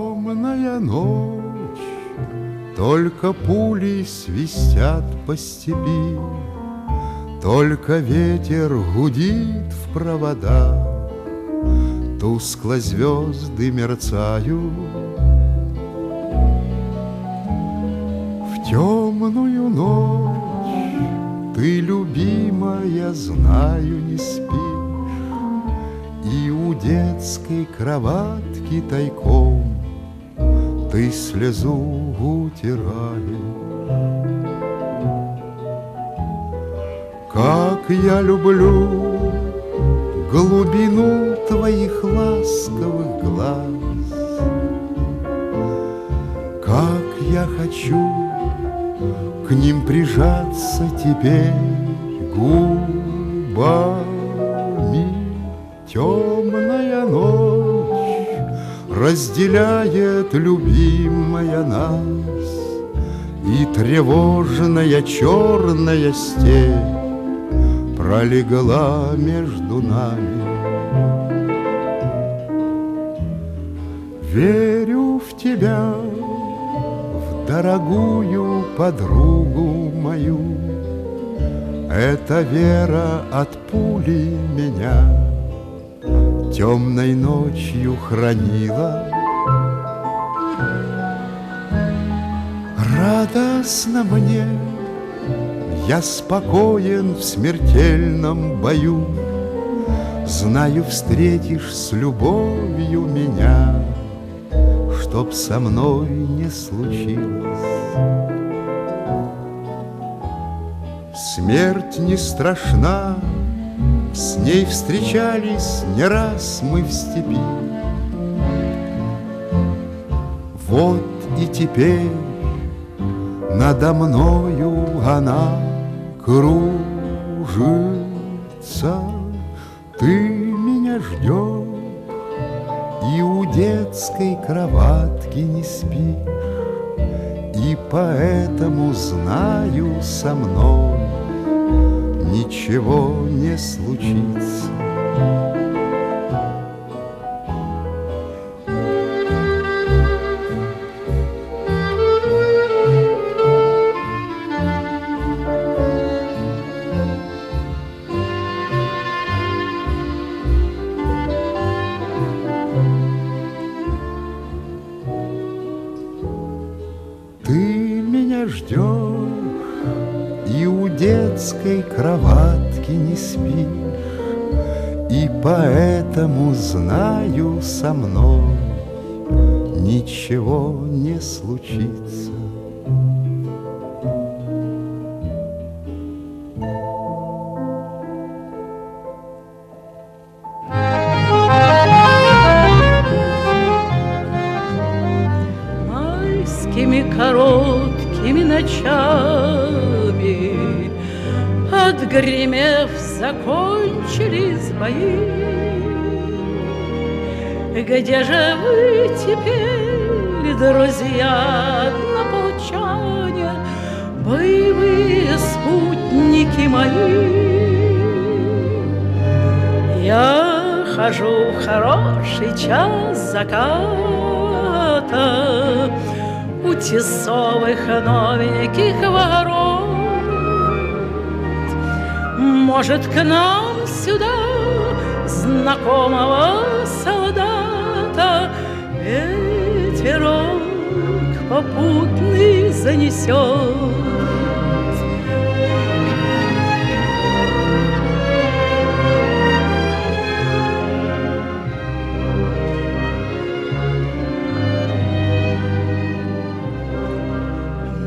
Темная ночь, только пули свистят по степи, только ветер гудит в провода, тускло звезды мерцают. В темную ночь ты, любимая, знаю, не спишь, и у детской кроватки тайком ты слезу утираешь. Как я люблю глубину твоих ласковых глаз, как я хочу к ним прижаться теперь губами. Темная ночь разделяет, любимая, нас, и тревожная черная степь пролегла между нами. Верю в тебя, в дорогую подругу мою. Эта вера от пули меня темной ночью хранила. Радостно мне, я спокоен в смертельном бою. Знаю, встретишь с любовью меня, чтоб со мной не случилось. Смерть не страшна, с ней встречались не раз мы в степи. Вот и теперь надо мною она кружится. Ты меня ждешь и у детской кроватки не спишь, и поэтому знаю, со мной ничего не случится. Ждешь и у детской кроватки не спишь, и поэтому знаю, со мной ничего не случится. Майскими короткими ночами, отгремев, закончились бои. Где же вы теперь, друзья однополчане, боевые спутники мои? Я хожу в хороший час заката у тесовых новеньких ворот. Может, к нам сюда знакомого солдата ветерок попутный занесет.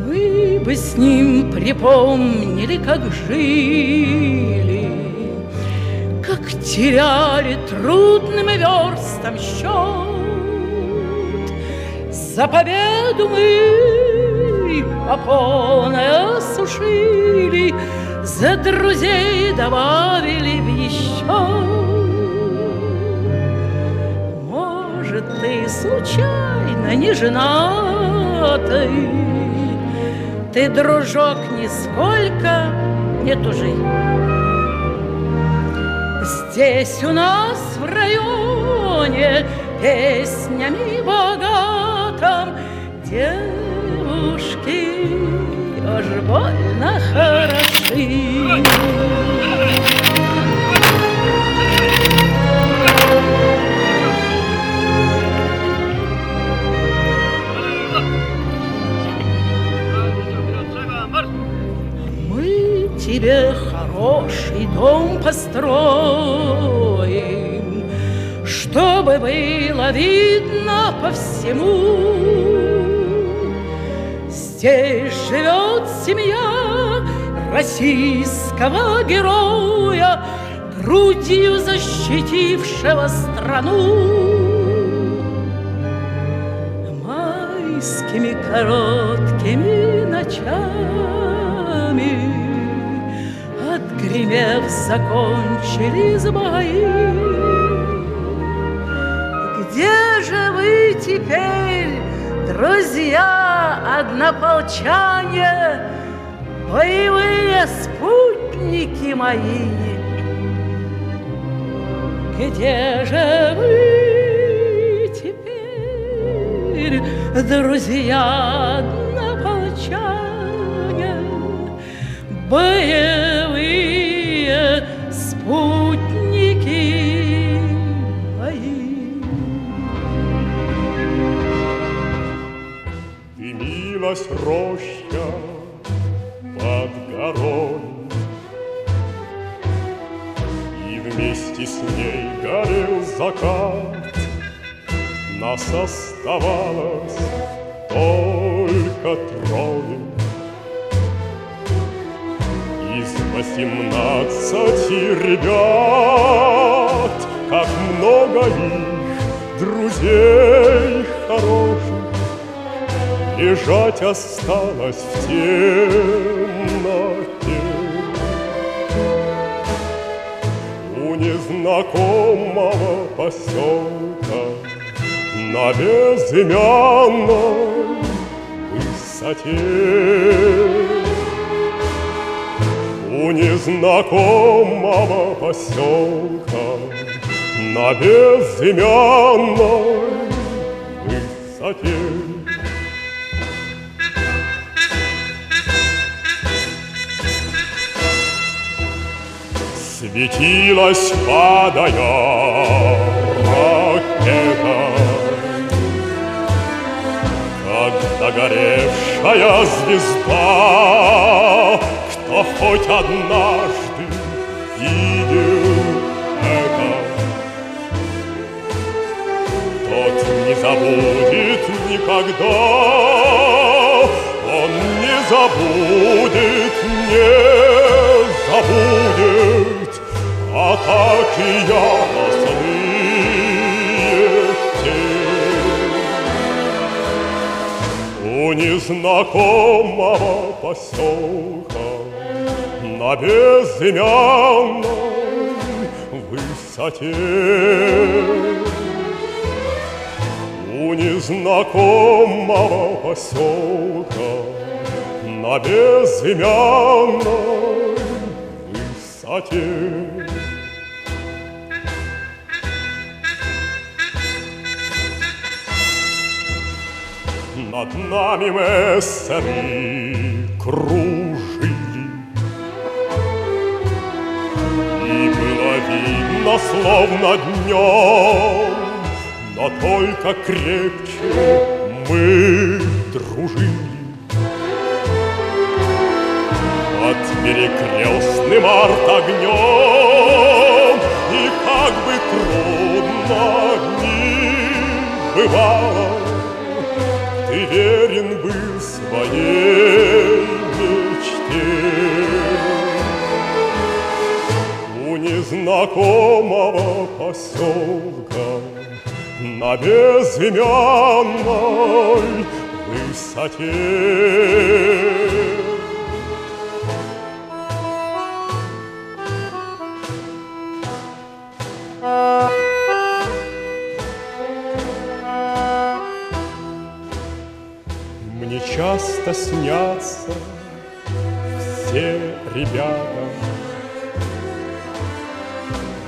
Мы бы с ним припомнили, как жили, как теряли трудным верстом счет. За победу мы попоны осушили, за друзей добавили в еще. Может, ты случайно не женатый, ты, дружок, нисколько не тужи. Здесь у нас в районе песнями богаты девушки уж больно хороши. Мы тебе хороший дом построим, чтобы было видно по всему. Здесь живет семья российского героя, грудью защитившего страну. Майскими короткими ночами, отгремев, закончились бои. Где же вы теперь, друзья, однополчане, боевые спутники мои? Где же вы теперь, друзья, однополчане, боевые спутники мои? Дымилась роща под горой, и вместе с ней горел закат. Нас оставалось только трое из 18 ребят. Как много их, друзей хороших, лежать осталось в темноте. У незнакомого поселка на безымянной высоте. У незнакомого поселка на безымянной высоте. Светилась, падая, ракета, как догоревшая звезда. Кто хоть однажды видел это, тот не забудет никогда. Он не забудет, не забудет атаки яростные те. У незнакомого поселка на безымянной высоте. У незнакомого поселка на безымянной высоте. Над нами мессеры кружили, и было видно, словно днем, но только крепче мы дружили. Под перекрестным артогнем, и как бы трудно ни бывало, ты верен был своей мечте. У незнакомого поселка на безымянной высоте. Мне часто снятся все ребята,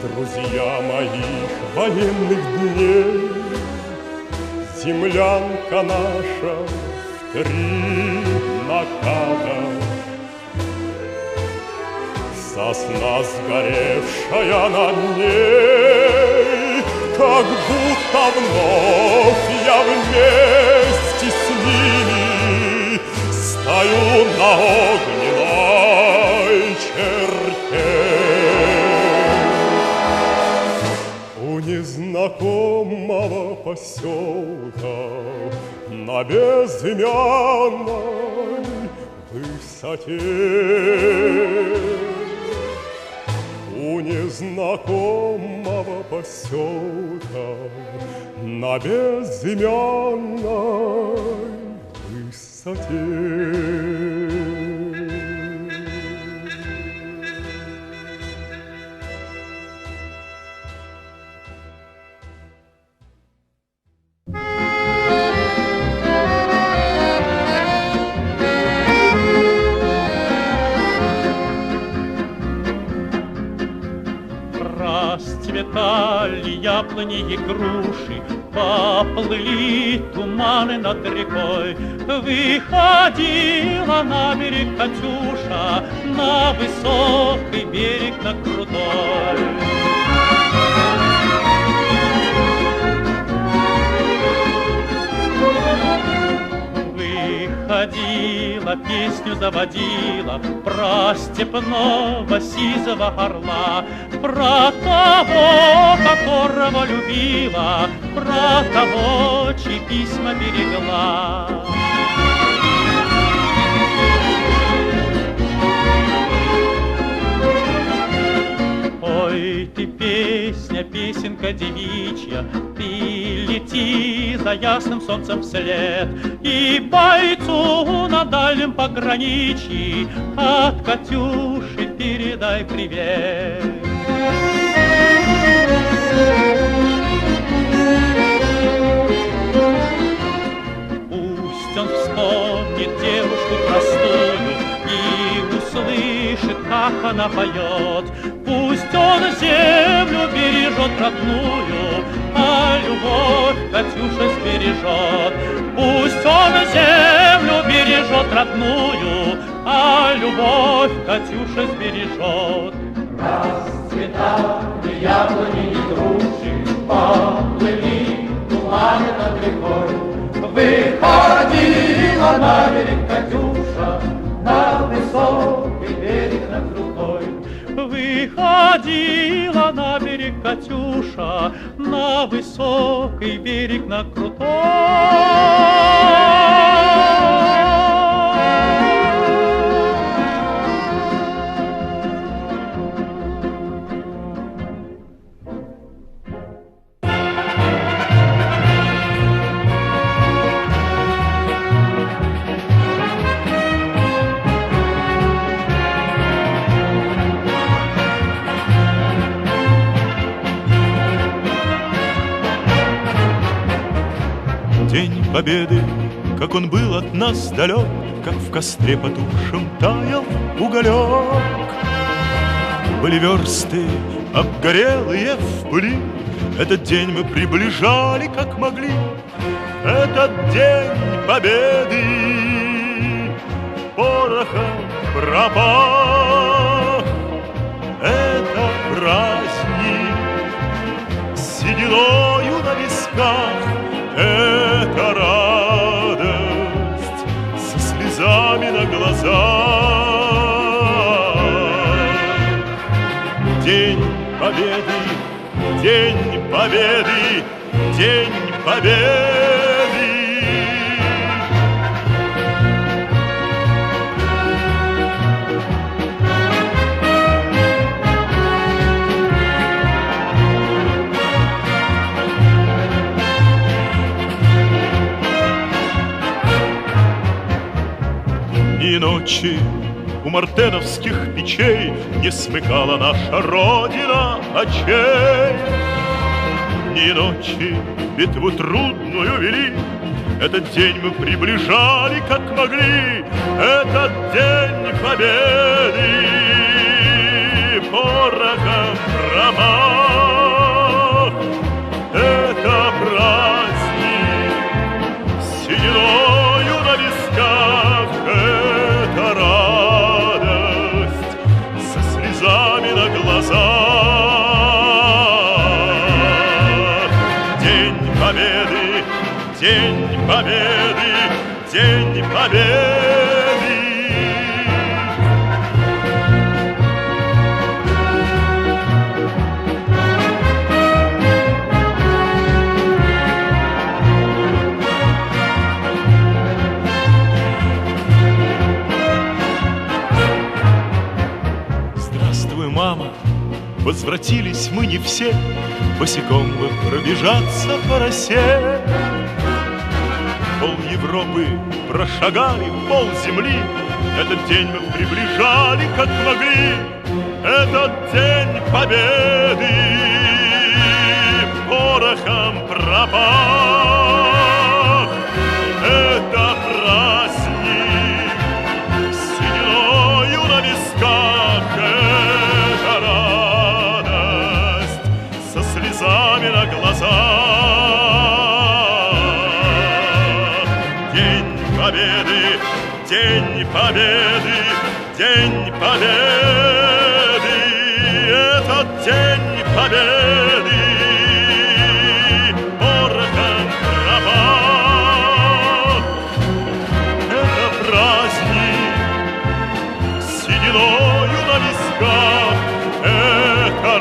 друзья моих военных дней. землянка наша в 3 наката. Сосна сгоревшая на ней, как будто вновь я вместе с ними стою на огненной черте. У незнакомого поселка на безымянной высоте. У незнакомого поселка на безымянной высоте. Расцветали яблони и груши, поплыли туманы над рекой. Выходила на берег Катюша, на высокий берег, на крутой. Выходила, песню заводила про степного сизого орла, про того, которого любила, про того, чьи письма берегла. Ой, ты песня, песенка девичья, ты лети за ясным солнцем вслед, и бойцу на дальнем пограничье от Катюши передай привет. Пусть он вспомнит девушку простую и услышит, как она поет. Пусть он землю бережет родную, а любовь Катюша сбережет. Пусть он землю бережет родную, а любовь Катюша сбережет. Расцветали яблони и груши, поплыли туманы над рекой. Выходила на берег Катюша, на высокий берег, на крутой. Выходила на берег Катюша, на высокий берег, на крутой. День Победы, как он был от нас далек, как в костре потухшем таял уголек. Были версты обгорелые в пыли, этот день мы приближали как могли. Этот день Победы порохом пропах. Это праздник с сединою на висках. Это радость со слезами на глазах. День Победы, День Победы, День Победы. Ни ночи у мартеновских печей не смыкала наша Родина очей. Ни ночи битву трудную вели, этот день мы приближали как могли. Этот день Победы порохом промах. Это праздник День Победы, День Победы. Здравствуй, мама, возвратились мы не все, босиком бы пробежаться по росе. Пол Европы прошагали, пол земли. Этот день мы приближали, как могли. Этот день Победы порохом пропах. Это праздник с сединою на висках. Это радость со слезами на глазах. День Победы, День Победы, День Победы. Этот День Победы порохом пропах. Это праздник с сединою на висках. Это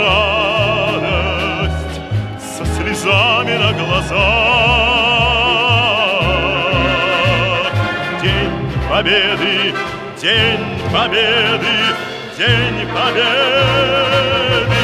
радость со слезами на глазах. День Победы, День Победы, День Победы.